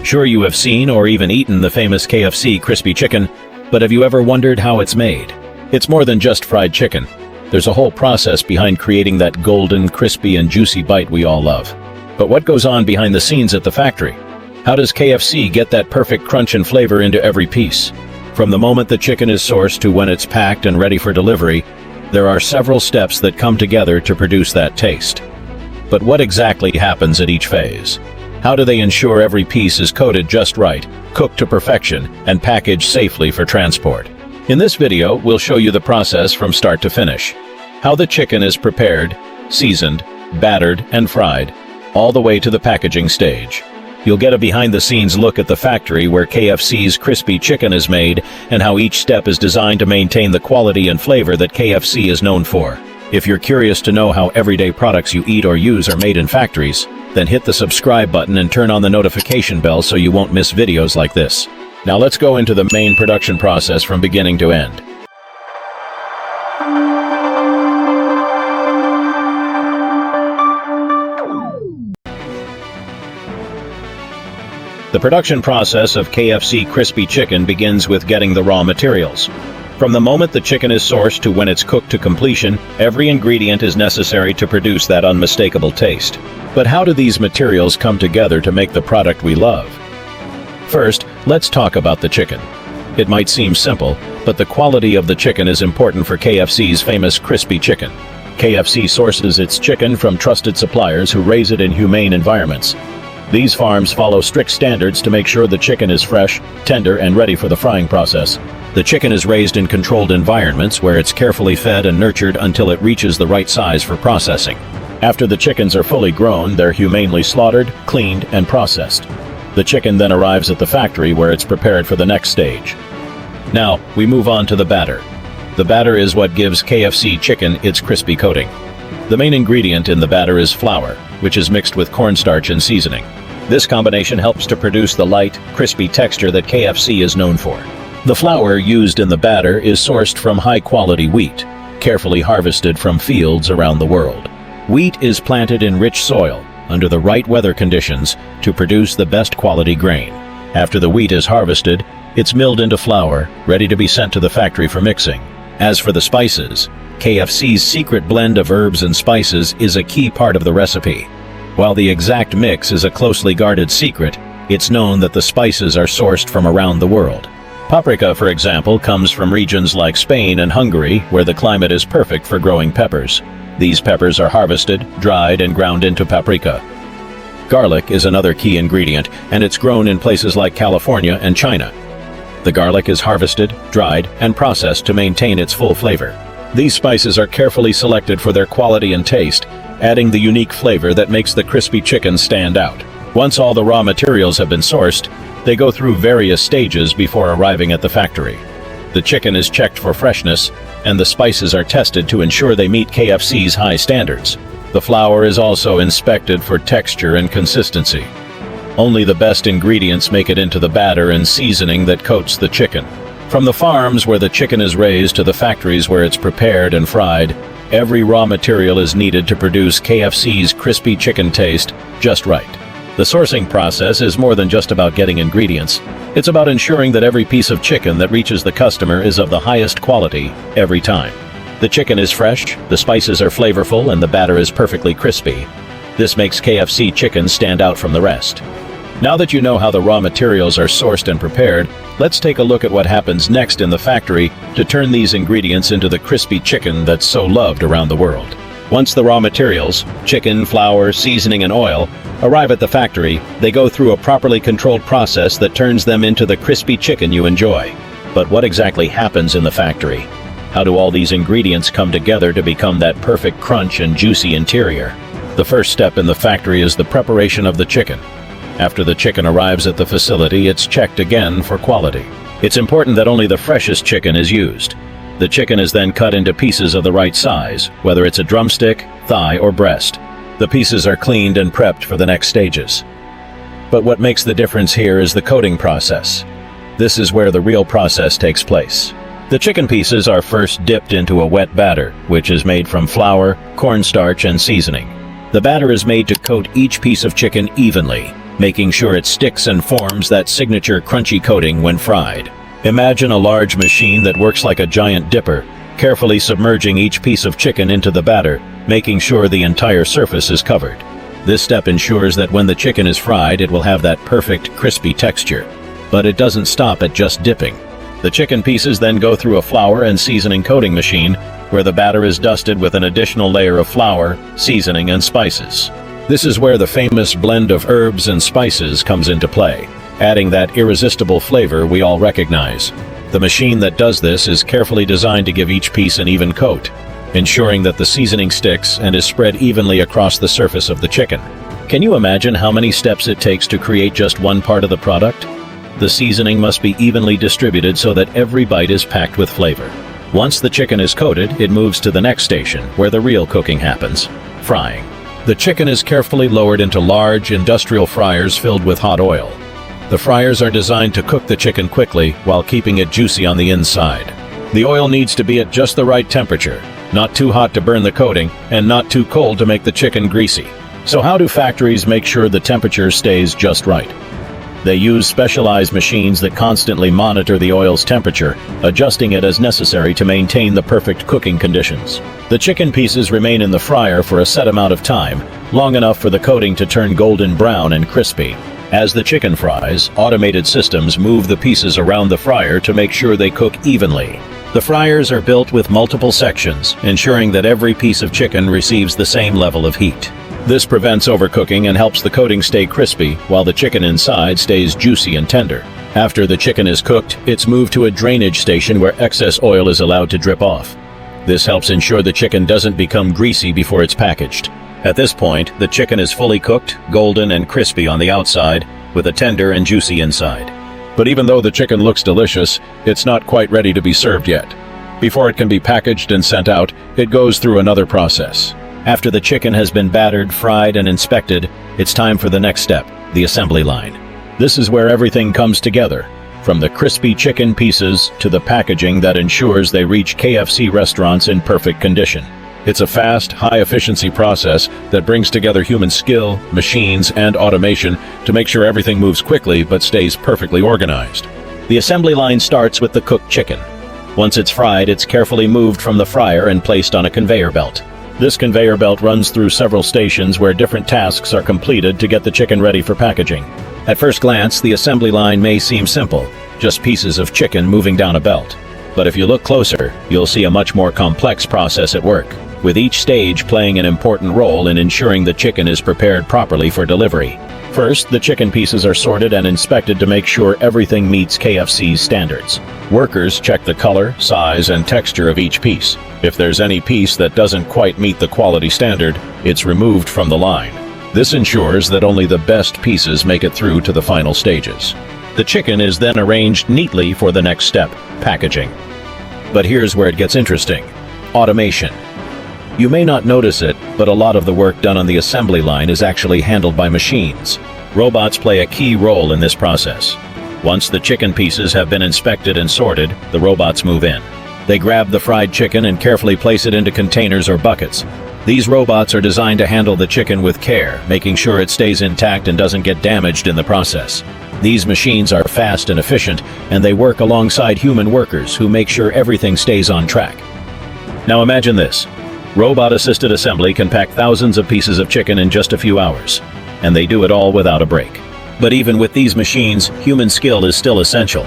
Sure, you have seen or even eaten the famous KFC crispy chicken, but have you ever wondered how it's made? It's more than just fried chicken. There's a whole process behind creating that golden, crispy, and juicy bite we all love. But what goes on behind the scenes at the factory? How does KFC get that perfect crunch and flavor into every piece? From the moment the chicken is sourced to when it's packed and ready for delivery, there are several steps that come together to produce that taste. But what exactly happens at each phase? How do they ensure every piece is coated just right, cooked to perfection, and packaged safely for transport? In this video, we'll show you the process from start to finish. How the chicken is prepared, seasoned, battered, and fried, all the way to the packaging stage. You'll get a behind-the-scenes look at the factory where KFC's crispy chicken is made and how each step is designed to maintain the quality and flavor that KFC is known for. If you're curious to know how everyday products you eat or use are made in factories, then hit the subscribe button and turn on the notification bell so you won't miss videos like this. Now let's go into the main production process from beginning to end. The production process of KFC crispy chicken begins with getting the raw materials. From the moment the chicken is sourced to when it's cooked to completion, every ingredient is necessary to produce that unmistakable taste. But how do these materials come together to make the product we love? First, let's talk about the chicken. It might seem simple, but the quality of the chicken is important for KFC's famous crispy chicken. KFC sources its chicken from trusted suppliers who raise it in humane environments. These farms follow strict standards to make sure the chicken is fresh, tender, and ready for the frying process. The chicken is raised in controlled environments where it's carefully fed and nurtured until it reaches the right size for processing. After the chickens are fully grown, they're humanely slaughtered, cleaned, and processed. The chicken then arrives at the factory where it's prepared for the next stage. Now, we move on to the batter. The batter is what gives KFC chicken its crispy coating. The main ingredient in the batter is flour, which is mixed with cornstarch and seasoning. This combination helps to produce the light, crispy texture that KFC is known for. The flour used in the batter is sourced from high-quality wheat, carefully harvested from fields around the world. Wheat is planted in rich soil, under the right weather conditions, to produce the best quality grain. After the wheat is harvested, it's milled into flour, ready to be sent to the factory for mixing. As for the spices, KFC's secret blend of herbs and spices is a key part of the recipe. While the exact mix is a closely guarded secret, it's known that the spices are sourced from around the world. Paprika, for example, comes from regions like Spain and Hungary, where the climate is perfect for growing peppers. These peppers are harvested, dried, and ground into paprika. Garlic is another key ingredient, and it's grown in places like California and China. The garlic is harvested, dried, and processed to maintain its full flavor. These spices are carefully selected for their quality and taste, adding the unique flavor that makes the crispy chicken stand out. Once all the raw materials have been sourced, they go through various stages before arriving at the factory. The chicken is checked for freshness, and the spices are tested to ensure they meet KFC's high standards. The flour is also inspected for texture and consistency. Only the best ingredients make it into the batter and seasoning that coats the chicken. From the farms where the chicken is raised to the factories where it's prepared and fried, every raw material is needed to produce KFC's crispy chicken taste just right. The sourcing process is more than just about getting ingredients. It's about ensuring that every piece of chicken that reaches the customer is of the highest quality every time. The chicken is fresh, the spices are flavorful, and the batter is perfectly crispy. This makes KFC chicken stand out from the rest. Now that you know how the raw materials are sourced and prepared, let's take a look at what happens next in the factory to turn these ingredients into the crispy chicken that's so loved around the world. Once the raw materials, chicken, flour, seasoning, and oil, arrive at the factory, they go through a properly controlled process that turns them into the crispy chicken you enjoy. But what exactly happens in the factory? How do all these ingredients come together to become that perfect crunch and juicy interior? The first step in the factory is the preparation of the chicken. After the chicken arrives at the facility, it's checked again for quality. It's important that only the freshest chicken is used. The chicken is then cut into pieces of the right size, whether it's a drumstick, thigh, or breast. The pieces are cleaned and prepped for the next stages. But what makes the difference here is the coating process. This is where the real process takes place. The chicken pieces are first dipped into a wet batter, which is made from flour, cornstarch, and seasoning. The batter is made to coat each piece of chicken evenly, making sure it sticks and forms that signature crunchy coating when fried. Imagine a large machine that works like a giant dipper, carefully submerging each piece of chicken into the batter, making sure the entire surface is covered. This step ensures that when the chicken is fried, it will have that perfect, crispy texture. But it doesn't stop at just dipping. The chicken pieces then go through a flour and seasoning coating machine, where the batter is dusted with an additional layer of flour, seasoning, and spices. This is where the famous blend of herbs and spices comes into play, adding that irresistible flavor we all recognize. The machine that does this is carefully designed to give each piece an even coat, ensuring that the seasoning sticks and is spread evenly across the surface of the chicken. Can you imagine how many steps it takes to create just one part of the product? The seasoning must be evenly distributed so that every bite is packed with flavor. Once the chicken is coated, it moves to the next station, where the real cooking happens: frying. The chicken is carefully lowered into large, industrial fryers filled with hot oil. The fryers are designed to cook the chicken quickly while keeping it juicy on the inside. The oil needs to be at just the right temperature, not too hot to burn the coating, and not too cold to make the chicken greasy. So how do factories make sure the temperature stays just right? They use specialized machines that constantly monitor the oil's temperature, adjusting it as necessary to maintain the perfect cooking conditions. The chicken pieces remain in the fryer for a set amount of time, long enough for the coating to turn golden brown and crispy. As the chicken fries, automated systems move the pieces around the fryer to make sure they cook evenly. The fryers are built with multiple sections, ensuring that every piece of chicken receives the same level of heat. This prevents overcooking and helps the coating stay crispy, while the chicken inside stays juicy and tender. After the chicken is cooked, it's moved to a drainage station where excess oil is allowed to drip off. This helps ensure the chicken doesn't become greasy before it's packaged. At this point, the chicken is fully cooked, golden and crispy on the outside, with a tender and juicy inside. But even though the chicken looks delicious, it's not quite ready to be served yet. Before it can be packaged and sent out, it goes through another process. After the chicken has been battered, fried, and inspected, it's time for the next step, the assembly line. This is where everything comes together, from the crispy chicken pieces to the packaging that ensures they reach KFC restaurants in perfect condition. It's a fast, high-efficiency process that brings together human skill, machines, and automation to make sure everything moves quickly but stays perfectly organized. The assembly line starts with the cooked chicken. Once it's fried, it's carefully moved from the fryer and placed on a conveyor belt. This conveyor belt runs through several stations where different tasks are completed to get the chicken ready for packaging. At first glance, the assembly line may seem simple, just pieces of chicken moving down a belt. But if you look closer, you'll see a much more complex process at work, with each stage playing an important role in ensuring the chicken is prepared properly for delivery. First, the chicken pieces are sorted and inspected to make sure everything meets KFC's standards. Workers check the color, size, and texture of each piece. If there's any piece that doesn't quite meet the quality standard, it's removed from the line. This ensures that only the best pieces make it through to the final stages. The chicken is then arranged neatly for the next step, packaging. But here's where it gets interesting: automation. You may not notice it, but a lot of the work done on the assembly line is actually handled by machines. Robots play a key role in this process. Once the chicken pieces have been inspected and sorted, the robots move in. They grab the fried chicken and carefully place it into containers or buckets. These robots are designed to handle the chicken with care, making sure it stays intact and doesn't get damaged in the process. These machines are fast and efficient, and they work alongside human workers who make sure everything stays on track. Now imagine this. Robot-assisted assembly can pack thousands of pieces of chicken in just a few hours, and they do it all without a break. But even with these machines, human skill is still essential.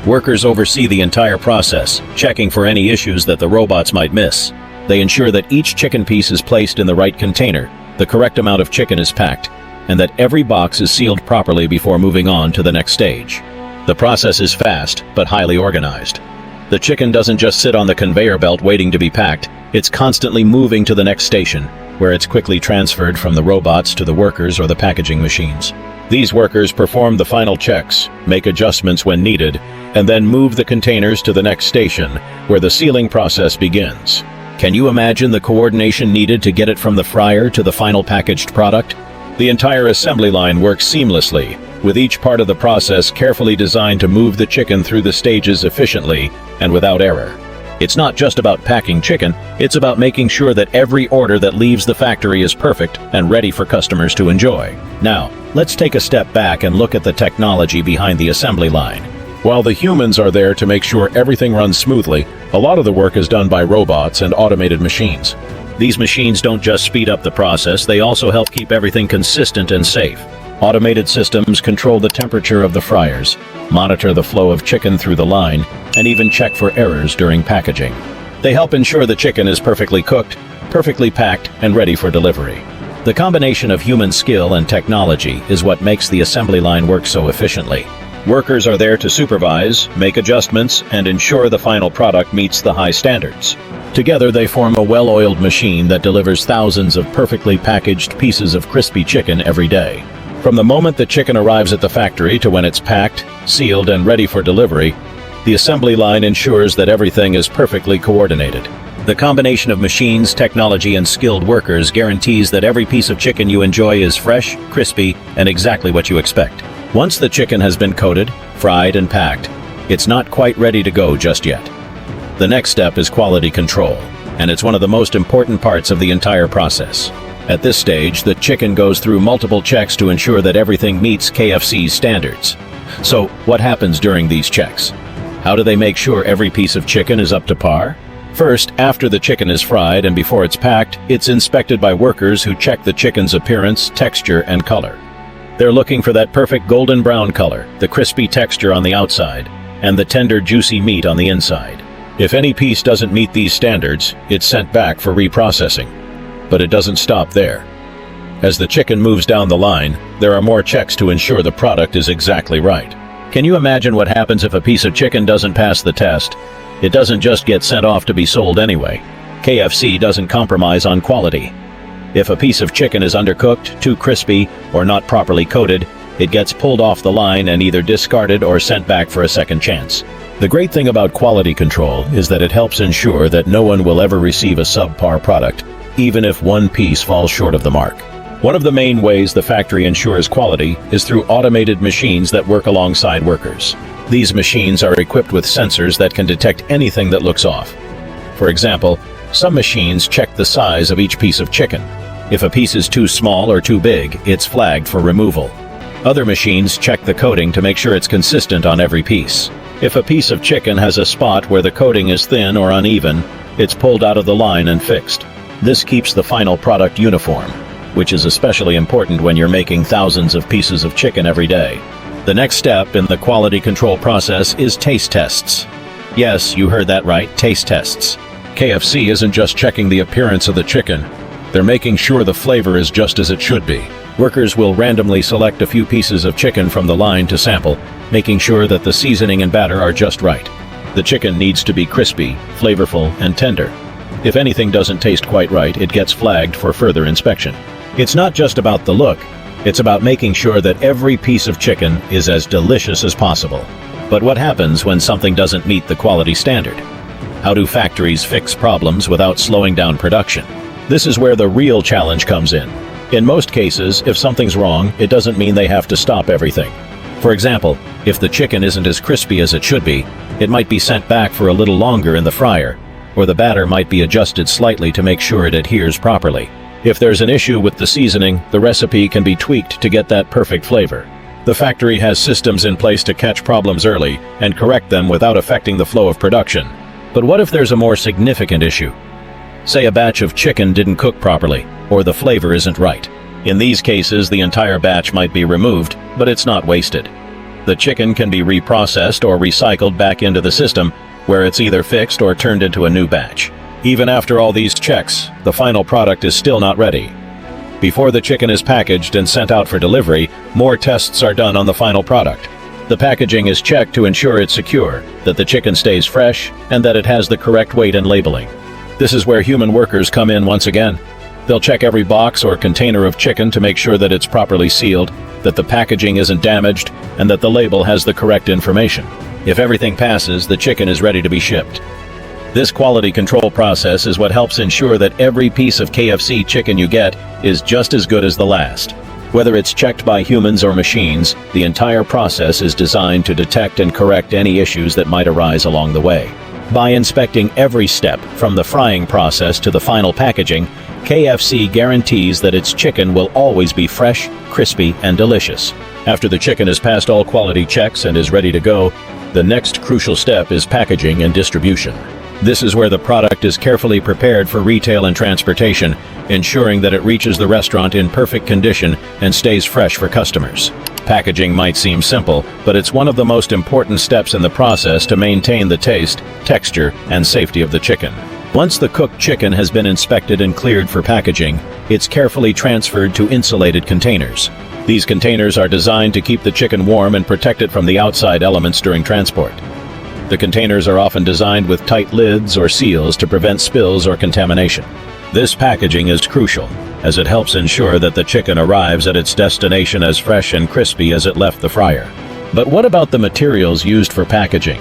Workers oversee the entire process, checking for any issues that the robots might miss. They ensure that each chicken piece is placed in the right container, the correct amount of chicken is packed, and that every box is sealed properly before moving on to the next stage. The process is fast, but highly organized. The chicken doesn't just sit on the conveyor belt waiting to be packed, it's constantly moving to the next station, where it's quickly transferred from the robots to the workers or the packaging machines. These workers perform the final checks, make adjustments when needed, and then move the containers to the next station, where the sealing process begins. Can you imagine the coordination needed to get it from the fryer to the final packaged product? The entire assembly line works seamlessly, with each part of the process carefully designed to move the chicken through the stages efficiently and without error. It's not just about packing chicken, it's about making sure that every order that leaves the factory is perfect and ready for customers to enjoy. Now, let's take a step back and look at the technology behind the assembly line. While the humans are there to make sure everything runs smoothly, a lot of the work is done by robots and automated machines. These machines don't just speed up the process, they also help keep everything consistent and safe. Automated systems control the temperature of the fryers, monitor the flow of chicken through the line, and even check for errors during packaging. They help ensure the chicken is perfectly cooked, perfectly packed, and ready for delivery. The combination of human skill and technology is what makes the assembly line work so efficiently. Workers are there to supervise, make adjustments, and ensure the final product meets the high standards. Together they form a well-oiled machine that delivers thousands of perfectly packaged pieces of crispy chicken every day. From the moment the chicken arrives at the factory to when it's packed, sealed, and ready for delivery, the assembly line ensures that everything is perfectly coordinated. The combination of machines, technology, and skilled workers guarantees that every piece of chicken you enjoy is fresh, crispy, and exactly what you expect. Once the chicken has been coated, fried, and packed, it's not quite ready to go just yet. The next step is quality control, and it's one of the most important parts of the entire process. At this stage, the chicken goes through multiple checks to ensure that everything meets KFC's standards. So, what happens during these checks? How do they make sure every piece of chicken is up to par? First, after the chicken is fried and before it's packed, it's inspected by workers who check the chicken's appearance, texture, and color. They're looking for that perfect golden brown color, the crispy texture on the outside, and the tender, juicy meat on the inside. If any piece doesn't meet these standards, it's sent back for reprocessing. But it doesn't stop there. As the chicken moves down the line, there are more checks to ensure the product is exactly right. Can you imagine what happens if a piece of chicken doesn't pass the test? It doesn't just get sent off to be sold anyway. KFC doesn't compromise on quality. If a piece of chicken is undercooked, too crispy, or not properly coated, it gets pulled off the line and either discarded or sent back for a second chance. The great thing about quality control is that it helps ensure that no one will ever receive a subpar product, even if one piece falls short of the mark. One of the main ways the factory ensures quality is through automated machines that work alongside workers. These machines are equipped with sensors that can detect anything that looks off. For example, some machines check the size of each piece of chicken. If a piece is too small or too big, it's flagged for removal. Other machines check the coating to make sure it's consistent on every piece. If a piece of chicken has a spot where the coating is thin or uneven, it's pulled out of the line and fixed. This keeps the final product uniform, which is especially important when you're making thousands of pieces of chicken every day. The next step in the quality control process is taste tests. Yes, you heard that right, taste tests. KFC isn't just checking the appearance of the chicken, they're making sure the flavor is just as it should be. Workers will randomly select a few pieces of chicken from the line to sample, making sure that the seasoning and batter are just right. The chicken needs to be crispy, flavorful, and tender. If anything doesn't taste quite right, it gets flagged for further inspection. It's not just about the look, it's about making sure that every piece of chicken is as delicious as possible. But what happens when something doesn't meet the quality standard? How do factories fix problems without slowing down production? This is where the real challenge comes in. In most cases, if something's wrong, it doesn't mean they have to stop everything. For example, if the chicken isn't as crispy as it should be, it might be sent back for a little longer in the fryer, or the batter might be adjusted slightly to make sure it adheres properly. If there's an issue with the seasoning, the recipe can be tweaked to get that perfect flavor. The factory has systems in place to catch problems early and correct them without affecting the flow of production. But what if there's a more significant issue? Say a batch of chicken didn't cook properly, or the flavor isn't right. In these cases, the entire batch might be removed, but it's not wasted. The chicken can be reprocessed or recycled back into the system, where it's either fixed or turned into a new batch. Even after all these checks, the final product is still not ready. Before the chicken is packaged and sent out for delivery, more tests are done on the final product. The packaging is checked to ensure it's secure, that the chicken stays fresh, and that it has the correct weight and labeling. This is where human workers come in once again. They'll check every box or container of chicken to make sure that it's properly sealed, that the packaging isn't damaged, and that the label has the correct information. If everything passes, the chicken is ready to be shipped. This quality control process is what helps ensure that every piece of KFC chicken you get is just as good as the last. Whether it's checked by humans or machines, the entire process is designed to detect and correct any issues that might arise along the way. By inspecting every step, from the frying process to the final packaging, KFC guarantees that its chicken will always be fresh, crispy, and delicious. After the chicken has passed all quality checks and is ready to go, the next crucial step is packaging and distribution. This is where the product is carefully prepared for retail and transportation, ensuring that it reaches the restaurant in perfect condition and stays fresh for customers. Packaging might seem simple, but it's one of the most important steps in the process to maintain the taste, texture, and safety of the chicken. Once the cooked chicken has been inspected and cleared for packaging, it's carefully transferred to insulated containers. These containers are designed to keep the chicken warm and protect it from the outside elements during transport. The containers are often designed with tight lids or seals to prevent spills or contamination. This packaging is crucial, as it helps ensure that the chicken arrives at its destination as fresh and crispy as it left the fryer. But what about the materials used for packaging?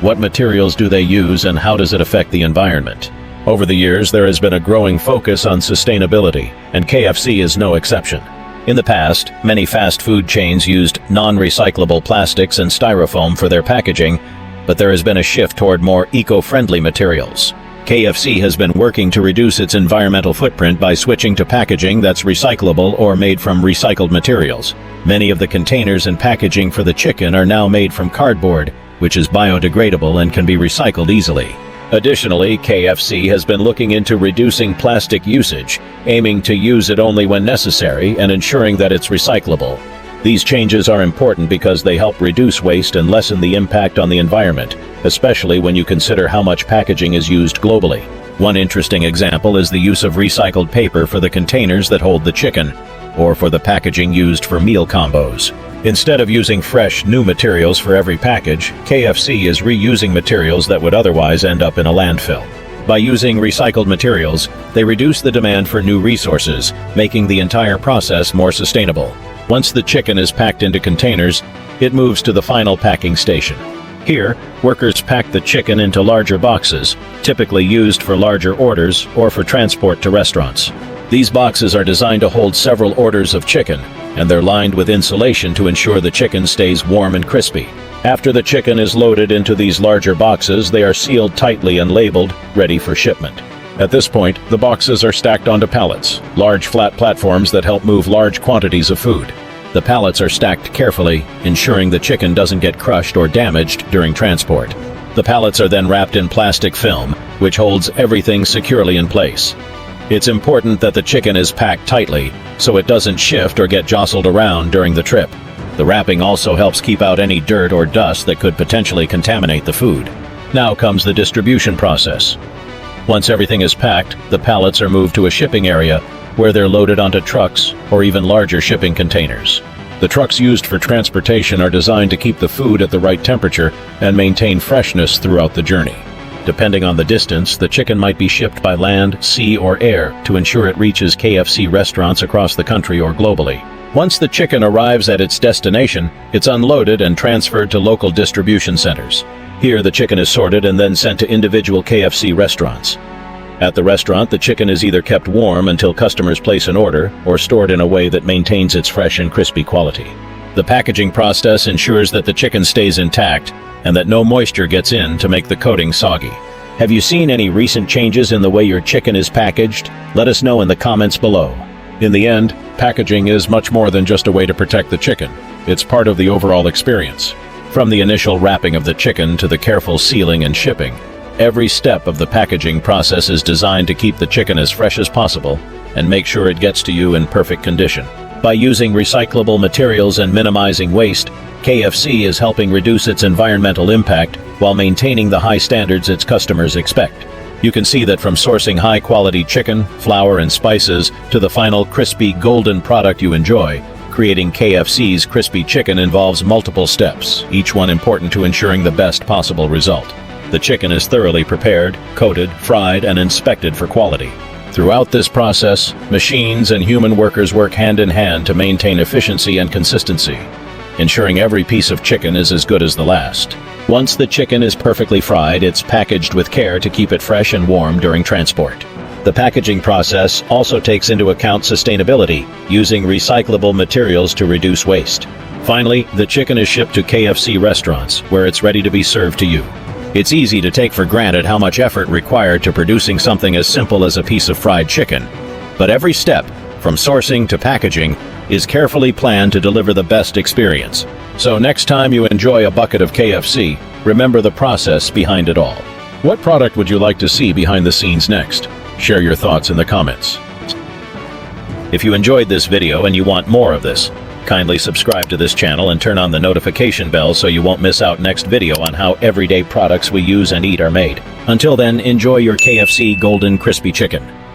What materials do they use, and how does it affect the environment? Over the years, there has been a growing focus on sustainability, and KFC is no exception. In the past, many fast food chains used non-recyclable plastics and styrofoam for their packaging, but there has been a shift toward more eco-friendly materials. KFC has been working to reduce its environmental footprint by switching to packaging that's recyclable or made from recycled materials. Many of the containers and packaging for the chicken are now made from cardboard, which is biodegradable and can be recycled easily. Additionally, KFC has been looking into reducing plastic usage, aiming to use it only when necessary and ensuring that it's recyclable. These changes are important because they help reduce waste and lessen the impact on the environment, especially when you consider how much packaging is used globally. One interesting example is the use of recycled paper for the containers that hold the chicken, or for the packaging used for meal combos. Instead of using fresh, new materials for every package, KFC is reusing materials that would otherwise end up in a landfill. By using recycled materials, they reduce the demand for new resources, making the entire process more sustainable. Once the chicken is packed into containers, it moves to the final packing station. Here, workers pack the chicken into larger boxes, typically used for larger orders or for transport to restaurants. These boxes are designed to hold several orders of chicken, and they're lined with insulation to ensure the chicken stays warm and crispy. After the chicken is loaded into these larger boxes, they are sealed tightly and labeled, ready for shipment. At this point, the boxes are stacked onto pallets, large flat platforms that help move large quantities of food. The pallets are stacked carefully, ensuring the chicken doesn't get crushed or damaged during transport. The pallets are then wrapped in plastic film, which holds everything securely in place. It's important that the chicken is packed tightly, so it doesn't shift or get jostled around during the trip. The wrapping also helps keep out any dirt or dust that could potentially contaminate the food. Now comes the distribution process. Once everything is packed, the pallets are moved to a shipping area where they're loaded onto trucks or even larger shipping containers. The trucks used for transportation are designed to keep the food at the right temperature and maintain freshness throughout the journey. Depending on the distance, the chicken might be shipped by land, sea, or air to ensure it reaches KFC restaurants across the country or globally. Once the chicken arrives at its destination, it's unloaded and transferred to local distribution centers. Here, the chicken is sorted and then sent to individual KFC restaurants. At the restaurant, the chicken is either kept warm until customers place an order, or stored in a way that maintains its fresh and crispy quality. The packaging process ensures that the chicken stays intact and that no moisture gets in to make the coating soggy. Have you seen any recent changes in the way your chicken is packaged? Let us know in the comments below. In the end, packaging is much more than just a way to protect the chicken. It's part of the overall experience. From the initial wrapping of the chicken to the careful sealing and shipping, every step of the packaging process is designed to keep the chicken as fresh as possible and make sure it gets to you in perfect condition. By using recyclable materials and minimizing waste, KFC is helping reduce its environmental impact while maintaining the high standards its customers expect. You can see that from sourcing high-quality chicken, flour, and spices to the final crispy, golden product you enjoy, creating KFC's crispy chicken involves multiple steps, each one important to ensuring the best possible result. The chicken is thoroughly prepared, coated, fried, and inspected for quality. Throughout this process, machines and human workers work hand in hand to maintain efficiency and consistency, ensuring every piece of chicken is as good as the last. Once the chicken is perfectly fried, it's packaged with care to keep it fresh and warm during transport. The packaging process also takes into account sustainability, using recyclable materials to reduce waste. Finally, the chicken is shipped to KFC restaurants, where it's ready to be served to you. It's easy to take for granted how much effort required to producing something as simple as a piece of fried chicken. But every step, from sourcing to packaging, is carefully planned to deliver the best experience. So next time you enjoy a bucket of KFC, remember the process behind it all. What product would you like to see behind the scenes next? Share your thoughts in the comments. If you enjoyed this video and you want more of this, kindly subscribe to this channel and turn on the notification bell so you won't miss out next video on how everyday products we use and eat are made. Until then, enjoy your KFC Golden Crispy Chicken.